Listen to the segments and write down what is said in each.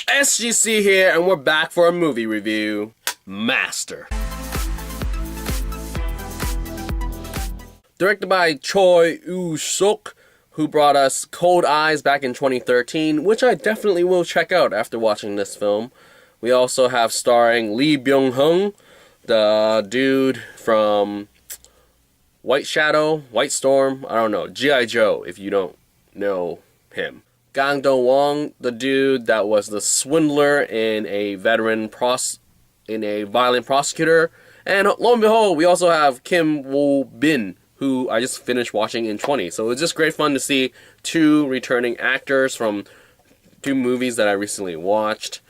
SGC here, and we're back for a movie review. Master. Directed by Cho Ui-seok, who brought us Cold Eyes back in 2013, which I definitely will check out after watching this film. We also have starring Lee Byung-hun, the dude from White Shadow, White Storm, I don't know, G.I. Joe, if you don't know him. Kang Dong-won, the dude that was the swindler in a violent prosecutor. And lo and behold, we also have Kim Woo-bin, who I just finished watching in 20. So it's just great fun to see two returning actors from two movies that I recently watched.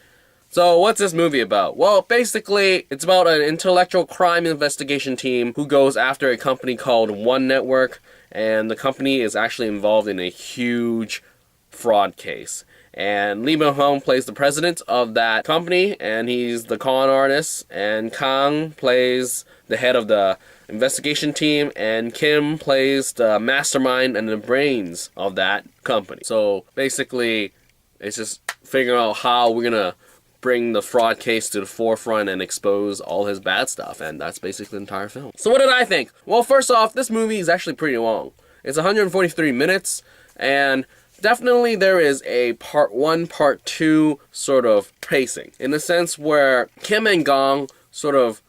So what's this movie about? Well, basically, it's about an intellectual crime investigation team who goes after a company called One Network, and the company is actually involved in a huge fraud case. And Lee Byung-hun plays the president of that company, and he's the con artist, and Kang plays the head of the investigation team, and Kim plays the mastermind and the brains of that company. So basically, it's just figuring out how we're gonna bring the fraud case to the forefront and expose all his bad stuff, and that's basically the entire film. So what did I think? Well, first off, this movie is actually pretty long. It's 143 minutes, and definitely there is a part 1, part 2 sort of pacing, in the sense where Kim and Gong sort of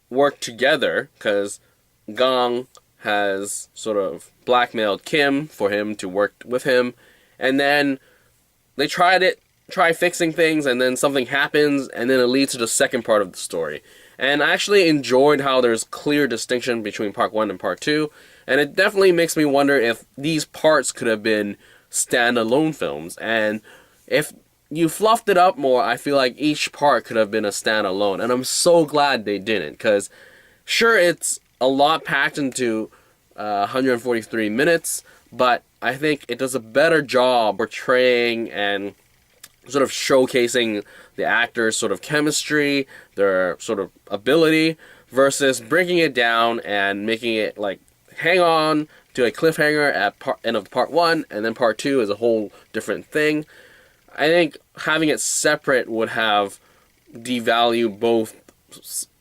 work together, because Gong has sort of blackmailed Kim for him to work with him, and then they try fixing things, and then something happens, and then it leads to the second part of the story. And I actually enjoyed how there's clear distinction between part 1 and part 2, and it definitely makes me wonder if these parts could have been standalone films, and if you fluffed it up more, I feel like each part could have been a standalone, and I'm so glad they didn't, because sure, it's a lot packed into 143 minutes, but I think it does a better job portraying and sort of showcasing the actors' sort of chemistry, their sort of ability, versus breaking it down and making it like hang on to a cliffhanger at end of part 1, and then part 2 is a whole different thing. I think having it separate would have devalued both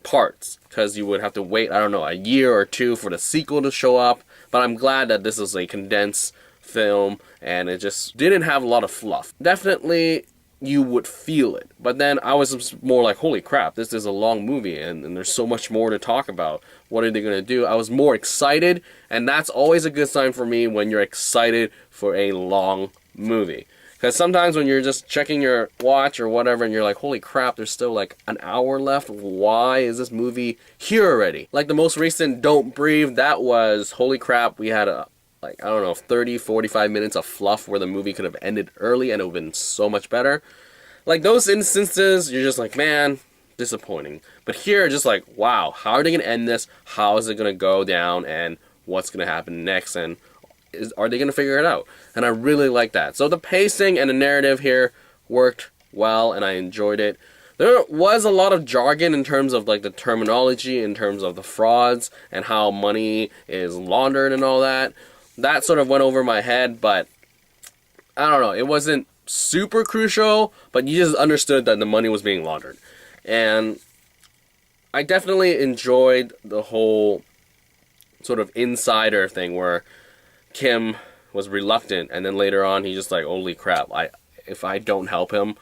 parts, because you would have to wait, I don't know, a year or two for the sequel to show up. But I'm glad that this is a condensed film, and it just didn't have a lot of fluff. Definitely you would feel it, but then I was more like, holy crap, this is a long movie, and there's so much more to talk about. What are they going to do? I was more excited, and that's always a good sign for me when you're excited for a long movie. Because sometimes when you're just checking your watch or whatever, and you're like, holy crap, there's still like an hour left, why is this movie here already? Like the most recent Don't Breathe, that was, holy crap, we had 30, 45 minutes of fluff where the movie could have ended early and it would have been so much better. Like those instances, you're just like, man, disappointing. But here, just like, wow, how are they going to end this? How is it going to go down? And what's going to happen next? And are they going to figure it out? And I really like that. So the pacing and the narrative here worked well, and I enjoyed it. There was a lot of jargon in terms of like the terminology, in terms of the frauds and how money is laundered and all that. That sort of went over my head, but I don't know. It wasn't super crucial, but you just understood that the money was being laundered. And I definitely enjoyed the whole sort of insider thing where Kim was reluctant, and then later on he's just like, holy crap, if I don't help him,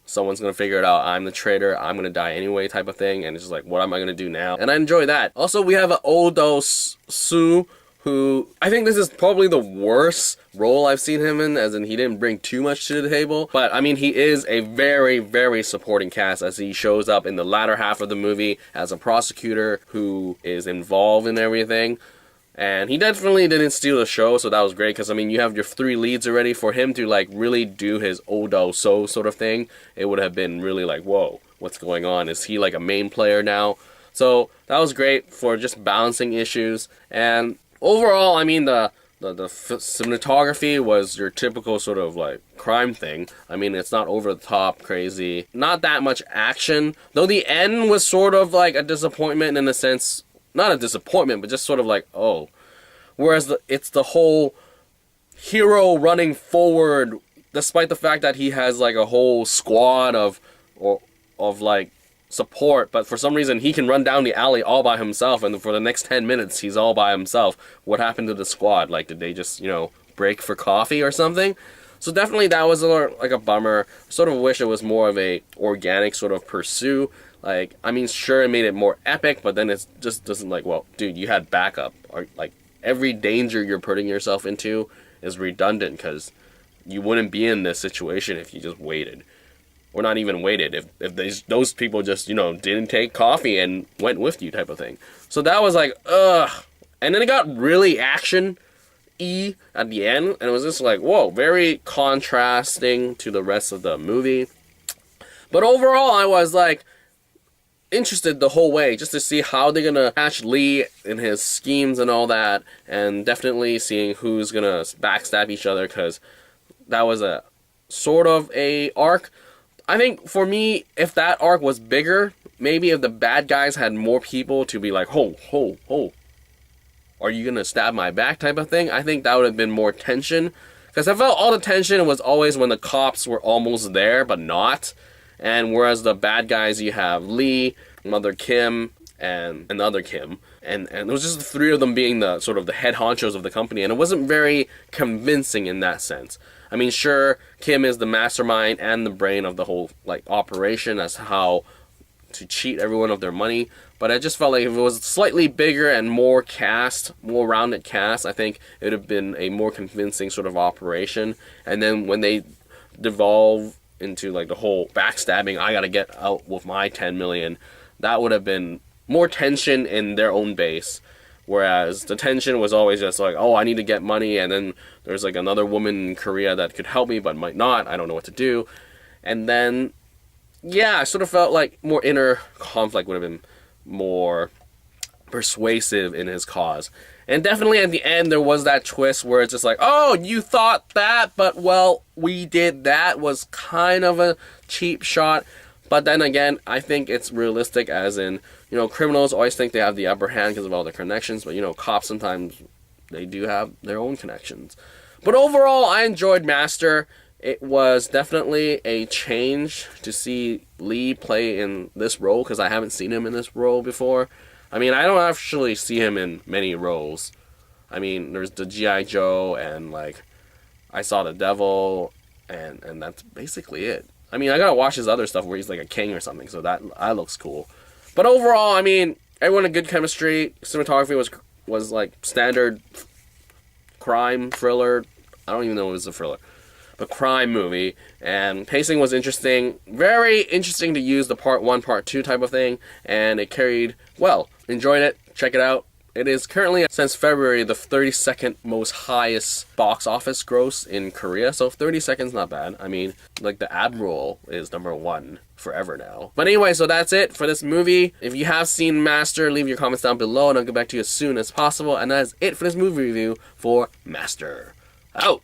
someone's going to figure it out. I'm the traitor. I'm going to die anyway type of thing. And it's just like, what am I going to do now? And I enjoy that. Also, we have Dal-su, who I think this is probably the worst role I've seen him in, as in he didn't bring too much to the table. But I mean, he is a very, very supporting cast, as he shows up in the latter half of the movie as a prosecutor who is involved in everything. And he definitely didn't steal the show, so that was great, because, I mean, you have your 3 leads already. For him to, like, really do his Dal-su sort of thing, it would have been really like, whoa, what's going on? Is he, like, a main player now? So that was great for just balancing issues. And overall, I mean, the cinematography was your typical sort of, like, crime thing. I mean, it's not over-the-top crazy. Not that much action, though the end was sort of, like, a disappointment in a sense. Not a disappointment, but just sort of like, oh. Whereas it's the whole hero running forward despite the fact that he has like a whole squad of like support, but for some reason he can run down the alley all by himself, and for the next 10 minutes he's all by himself. What happened to the squad? Like, did they just, break for coffee or something? So definitely that was like a bummer. Sort of wish it was more of a organic sort of pursuit. Like, I mean, sure, it made it more epic, but then it just doesn't, like, well, dude, you had backup. Or, like, every danger you're putting yourself into is redundant, because you wouldn't be in this situation if you just waited. Or not even waited, if those people just, didn't take coffee and went with you type of thing. So that was like, ugh. And then it got really action-y at the end, and it was just like, whoa, very contrasting to the rest of the movie. But overall, I was like, interested the whole way just to see how they're gonna catch Lee in his schemes and all that, and definitely seeing who's gonna backstab each other, because that was a sort of a arc. I think for me, if that arc was bigger, maybe if the bad guys had more people to be like, ho, are you gonna stab my back type of thing, I think that would have been more tension, because I felt all the tension was always when the cops were almost there but not. And whereas the bad guys, you have Lee, Mother Kim, and another Kim. And it was just the three of them being the sort of the head honchos of the company. And it wasn't very convincing in that sense. I mean, sure, Kim is the mastermind and the brain of the whole, like, operation as how to cheat everyone of their money. But I just felt like if it was slightly bigger and more rounded cast, I think it would have been a more convincing sort of operation. And then when they devolve into like the whole backstabbing, I gotta get out with my 10 million, that would have been more tension in their own base. Whereas the tension was always just like, oh, I need to get money, and then there's like another woman in Korea that could help me but might not, I don't know what to do. And then, yeah, I sort of felt like more inner conflict would have been more persuasive in his cause. And definitely at the end, there was that twist where it's just like, oh, you thought that, but, well, we did that, was kind of a cheap shot. But then again, I think it's realistic, as in, criminals always think they have the upper hand because of all their connections, but, cops sometimes, they do have their own connections. But overall, I enjoyed Master. It was definitely a change to see Lee play in this role, because I haven't seen him in this role before. I mean, I don't actually see him in many roles. I mean, there's the G.I. Joe, and, like, I Saw the Devil, and that's basically it. I mean, I gotta watch his other stuff where he's, like, a king or something, so that looks cool. But overall, I mean, everyone had good chemistry. Cinematography was like, standard crime thriller. I don't even know if it was a thriller. But crime movie. And pacing was interesting. Very interesting to use the part 1, part 2 type of thing. And it carried well. Enjoyed it. Check it out. It is currently, since February, the 32nd most highest box office gross in Korea. So 30 seconds, not bad. I mean, like, the Admiral is #1 forever now. But anyway, so that's it for this movie. If you have seen Master, leave your comments down below, and I'll get back to you as soon as possible. And that is it for this movie review for Master. Out!